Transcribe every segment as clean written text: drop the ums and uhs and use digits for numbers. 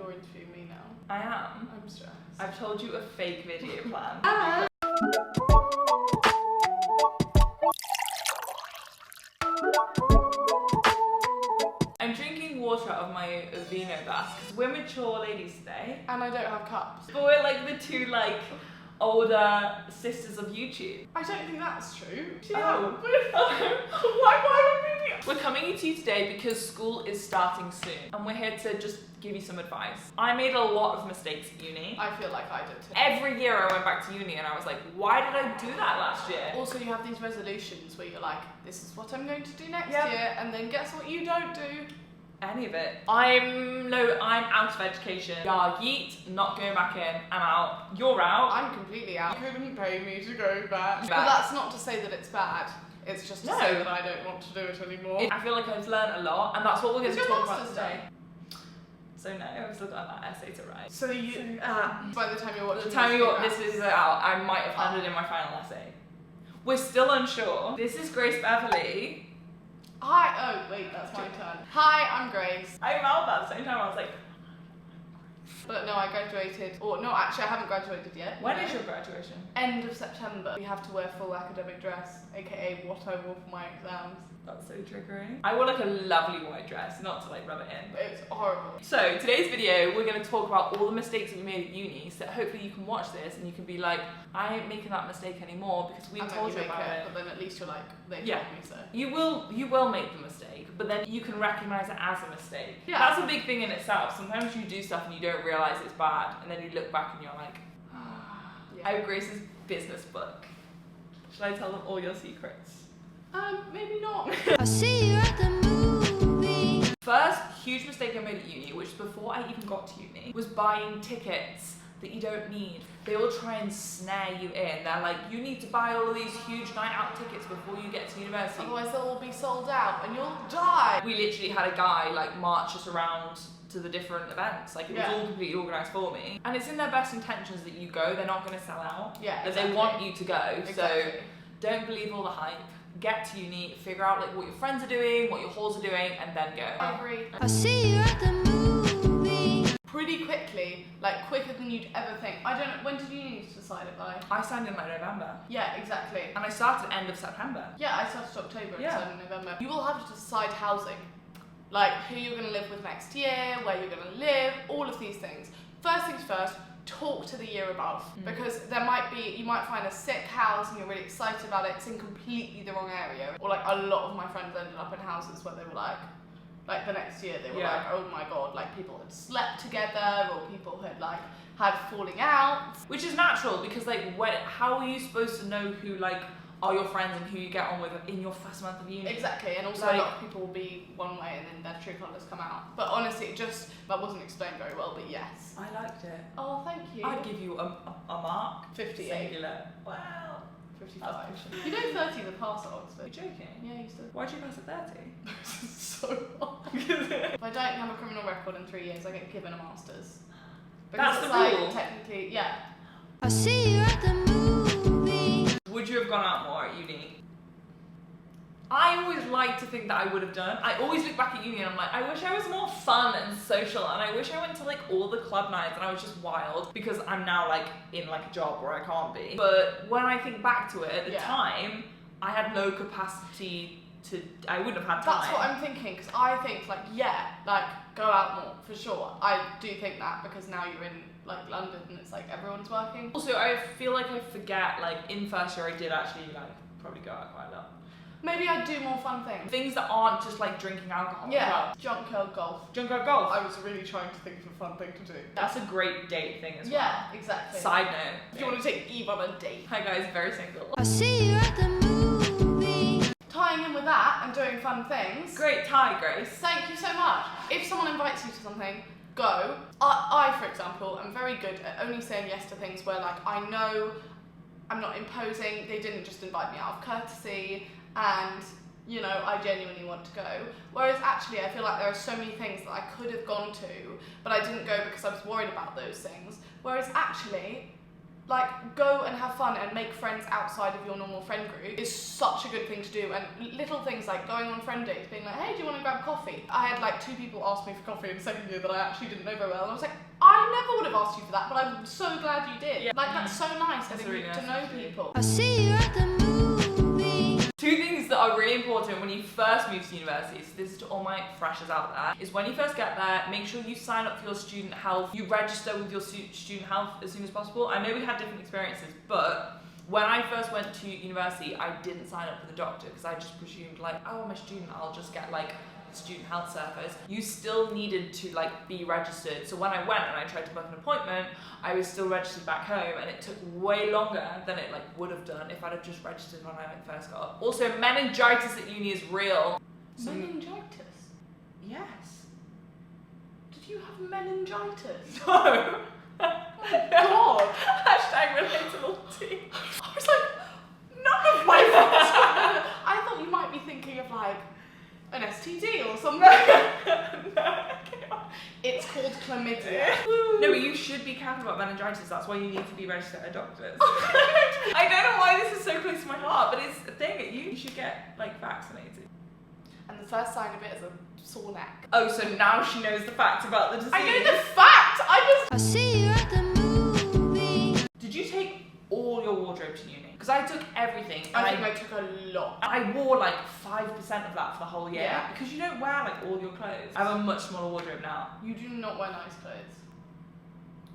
you're interviewing me now. I am. I'm stressed. I've told you a fake video plan. I'm drinking water out of my vino glass because we're mature ladies today. And I don't have cups. But we're like the two older sisters of YouTube. I don't think that's true. Oh. Why would we? We're coming to you today because school is starting soon and we're here to just give you some advice. I made a lot of mistakes at uni. I feel like I did too. Every year I went back to uni and I was like, why did I do that last year? Also, you have these resolutions where you're like, this is what I'm going to do next Yep. year, and then guess what you don't do? Any of it. I'm out of education. Yeah, yeet, not going back in. I'm out. You're out. I'm completely out. You couldn't pay me to go back. But that's not to say that it's bad. It's just to say that I don't want to do it anymore. I feel like I've learned a lot, and that's what we're going to What's your talk about master's today. So no, I've still got that essay to write. So you, by the time you're watching this is out, I might have handed in my final essay. We're still unsure. This is Grace Beverly. Hi, oh wait, that's my turn. Hi, I'm Grace. I mouthed that at the same time, I was like... But no, I graduated, or no, actually I haven't graduated yet. When is your graduation? End of September. We have to wear full academic dress, aka what I wore for my exams. That's so triggering. I wore like a lovely white dress, not to like rub it in. It's horrible. So today's video, we're going to talk about all the mistakes that we made at uni, so that hopefully you can watch this and you can be like, I ain't making that mistake anymore because we told you about it. But then at least you're like, they told me so. You will make the mistake, but then you can recognize it as a mistake. Yeah. That's a big thing in itself. Sometimes you do stuff and you don't realize it's bad, and then you look back and you're like, I have Grace's business book. Should I tell them all your secrets? Maybe not. I'll see you at the movie. First huge mistake I made at uni, which before I even got to uni, was buying tickets that you don't need. They all try and snare you in. They're like, you need to buy all of these huge night out tickets before you get to university. Otherwise they'll all be sold out and you'll die. We literally had a guy like march us around to the different events. Like it was all completely organised for me. And it's in their best intentions that you go. They're not going to sell out. Yeah, But they want you to go. Exactly. So don't believe all the hype. Get to uni, figure out like what your friends are doing, what your halls are doing, and then go. I agree. I'll see you at the movie. Pretty quickly, like quicker than you'd ever think. I don't know, when did you need to decide it by? I signed in like November. Yeah, exactly. And I started end of September. Yeah, I started October and Yeah. started in November. You will have to decide housing. Like who you're going to live with next year, where you're going to live, all of these things. First things first, talk to the year above, because you might find a sick house and you're really excited about it, it's in completely the wrong area. Or like a lot of my friends ended up in houses where they were like the next year they were like, oh my god, like people had slept together or people had falling out. Which is natural because like how are you supposed to know who like are your friends and who you get on with in your first month of uni? Exactly, and also a lot of people will be one way and then their true colours come out. But honestly, that wasn't explained very well, but yes. I liked it. Oh, thank you. I'd give you a mark. 58. Singular. Wow. 55. You know 30 is a pass at Oxford. You're joking? Yeah, I used to. Why'd you pass at 30? This is so hard. If I don't have a criminal record in 3 years, I get given a master's. That's it's the rule. Technically, yeah. I'll see you at the movie. Would you have gone out more at uni? I always like to think that I would have done. I always look back at uni and I'm like, I wish I was more fun and social, and I wish I went to like all the club nights and I was just wild, because I'm now like in like a job where I can't be. But when I think back to it at the time, I had no capacity to, I wouldn't have had time. That's what I'm thinking, because I think go out more, for sure. I do think that, because now you're in like London and it's like everyone's working. Also, I feel like I forget, like in first year I did actually like probably go out quite a lot. Maybe I'd do more fun things. Things that aren't just like drinking alcohol. Yeah, junkyard golf. Junkyard golf. I was really trying to think of a fun thing to do. That's a great date thing as well. Yeah, exactly. Side note. If you want to take Eve on a date. Hi guys, very single. I'll see you at the movie. Tying in with that and doing fun things. Great tie, Grace. Thank you so much. If someone invites you to something, go. I, for example, am very good at only saying yes to things where like I know I'm not imposing, they didn't just invite me out of courtesy, and you know, I genuinely want to go. Whereas actually I feel like there are so many things that I could have gone to, but I didn't go because I was worried about those things. Whereas actually, like, go and have fun and make friends outside of your normal friend group is such a good thing to do. And little things like going on friend dates, being like, hey, do you want to grab coffee? I had like 2 people ask me for coffee in second year that I actually didn't know very well, and I was like, I never would have asked you for that, but I'm so glad you did. Yeah. Like, that's so nice, That's getting really nice to know actually. people. I'll see you at the movie. 2 things that are really important when you first move to university, so this is to all my freshers out there, is when you first get there, make sure you sign up for your student health, you register with your student health as soon as possible. I know we had different experiences, but when I first went to university, I didn't sign up with a doctor because I just presumed like, oh, I'm a student, I'll just get like student health service. You still needed to like be registered. So when I went and I tried to book an appointment, I was still registered back home, and it took way longer than it like would have done if I'd have just registered when I first got up. Also, meningitis at uni is real. So, Meningitis? yes. Did you have meningitis? No. God. Hashtag relatable tea. I was like, none of my friends have meningitis. I thought you might be thinking of like an STD or something. It's called chlamydia. No, but you should be careful about meningitis. That's why you need to be registered at a doctor's. I don't know why this is so close to my heart, but it's a thing at you. You should get like vaccinated. And the first sign of it is a sore neck. Oh, so now she knows the facts about the disease. I know the fact! I'll see you at the movie. Did you take all your wardrobe to uni? Because I took everything. And I think I took a lot. I wore like 5% of that for the whole year. Yeah. Because you don't wear like all your clothes. I have a much smaller wardrobe now. You do not wear nice clothes.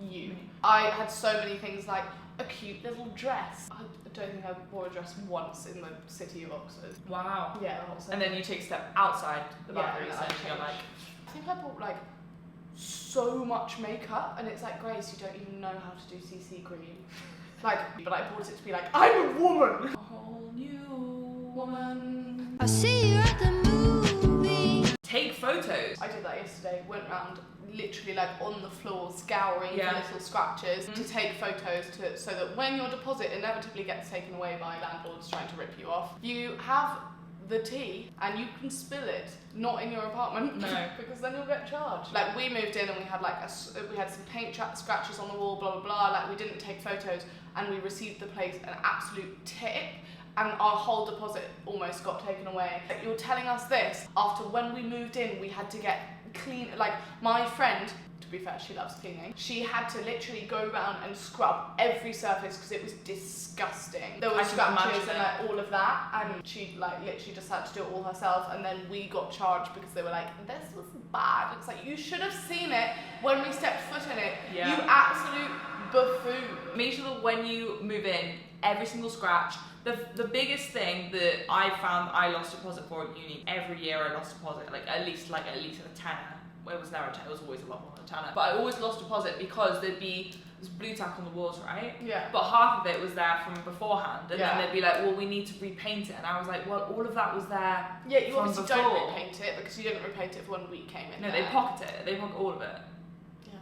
You. I had so many things like a cute little dress. I don't think I wore a dress once in the city of Oxford. Wow. Yeah, the whole city. And then you take a step outside the Yeah, boundaries and and I you're like, I think I bought like so much makeup, and it's like, Grace, you don't even know how to do CC cream. Like, but I bought it to be like, I'm a woman! a whole new woman. I'll see you at the movie. Take photos. I did that yesterday, went around literally like on the floor scouring Yeah. for little scratches Mhm. to take photos so that when your deposit inevitably gets taken away by landlords trying to rip you off, you have the tea and you can spill it, not in your apartment. No. Because then you'll get charged. Like, we moved in and we had like we had some paint scratches on the wall, blah blah blah. Like, we didn't take photos, and we received the place an absolute tip, and our whole deposit almost got taken away. Like, you're telling us this after when we moved in we had to get clean. Like, my friend, to be fair, she loves cleaning, she had to literally go around and scrub every surface because it was disgusting. There were I can scratches imagine and like all of that, and she like literally just had to do it all herself, and then we got charged because they were like, this was bad. It's like, you should have seen it when we stepped foot in it. Yeah. You absolute buffoon. Make sure that when you move in, every single scratch, the biggest thing that I found I lost deposit for at uni, every year I lost deposit, like at least a tenner. Well, it was never a tenner, it was always a lot more than a tenner. But I always lost deposit because there'd be this blue tack on the walls, right? Yeah. But half of it was there from beforehand, and Yeah. then they'd be like, well, we need to repaint it. And I was like, well, all of that was there. Yeah, you From obviously before. don't repaint it because you didn't repaint it for when we came in. No, there. they pocket it. They pocket all of it. Yeah.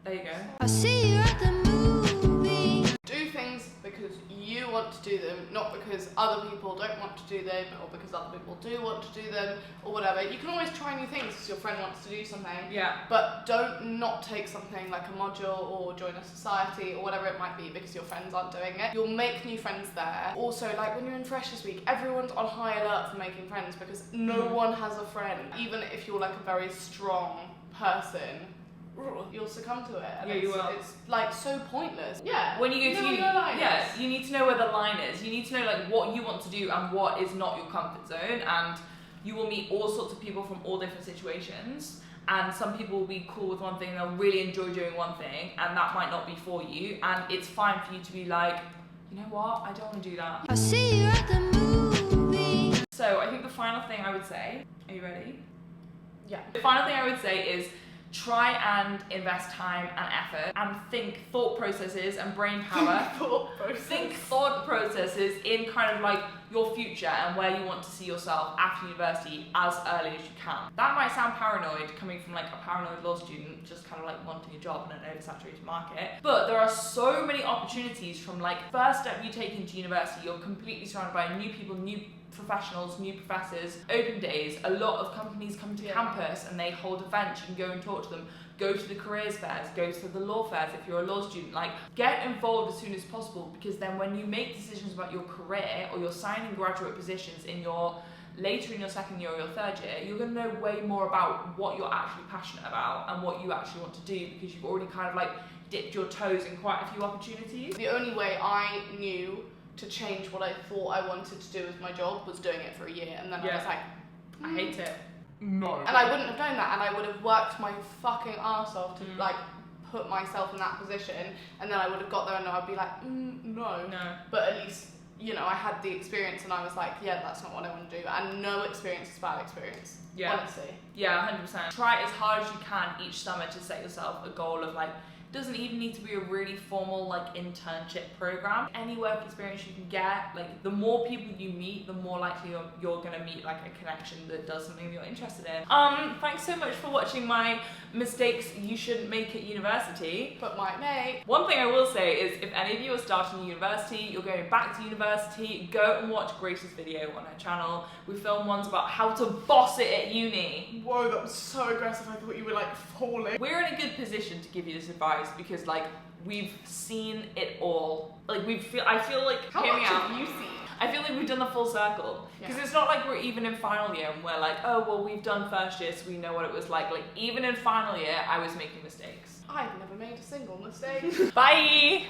There you go. I'll see you at the movie. Do things because you want to do them, not because other people don't want to do them, or because other people do want to do them, or whatever. You can always try new things because your friend wants to do something, Yeah. but don't not take something like a module or join a society or whatever it might be because your friends aren't doing it. You'll make new friends there. Also, like when you're in Freshers Week, everyone's on high alert for making friends because no one has a friend. Even if you're like a very strong person, you'll succumb to it. And Yeah, you will. It's like so pointless. Yeah. When you go to know uni, your lines. yeah, you need to know where the line is. You need to know like what you want to do and what is not your comfort zone, and you will meet all sorts of people from all different situations. And some people will be cool with one thing, they'll really enjoy doing one thing, and that might not be for you. And it's fine for you to be like, you know what, I don't want to do that. I'll see you at the movie. So I think the final thing I would say, are you ready? Yeah. The final thing I would say is try and invest time and effort and think thought processes and brain power. Think thought processes in kind of like your future and where you want to see yourself after university as early as you can. That might sound paranoid coming from like a paranoid law student just kind of like wanting a job in an oversaturated market, but there are so many opportunities from like first step you take into university. You're completely surrounded by new people, new professionals, new professors, open days. A lot of companies come to campus and they hold events. You can go and talk to them. Go to the careers fairs, go to the law fairs if you're a law student. Like, get involved as soon as possible, because then when you make decisions about your career or you're signing graduate positions later in your second year or your third year, you're going to know way more about what you're actually passionate about and what you actually want to do, because you've already kind of like dipped your toes in quite a few opportunities. The only way I knew to change what I thought I wanted to do as my job was doing it for a year, and then I was like, I hate it. No. And I wouldn't have done that, and I would have worked my fucking ass off to like put myself in that position, and then I would have got there and I'd be like, no. But at least, you know, I had the experience and I was like, yeah, that's not what I want to do. And no experience is bad experience. Yeah. Honestly. Yeah, 100%. Try as hard as you can each summer to set yourself a goal of like, doesn't even need to be a really formal like internship program. Any work experience you can get, like the more people you meet, the more likely you're gonna meet like a connection that does something you're interested in. Thanks so much for watching my mistakes you shouldn't make at university. But might make. One thing I will say is, if any of you are starting university, you're going back to university, go and watch Grace's video on her channel. We filmed ones about how to boss it at uni. Whoa, that was so aggressive. I thought you were like falling. We're in a good position to give you this advice because like we've seen it all. Like I feel like, how hear me much out. have you seen? I feel like we've done the full circle, because it's not like we're even in final year and we're like, oh well, we've done first year so we know what it was like. Like even in final year I was making mistakes. I've never made a single mistake. Bye.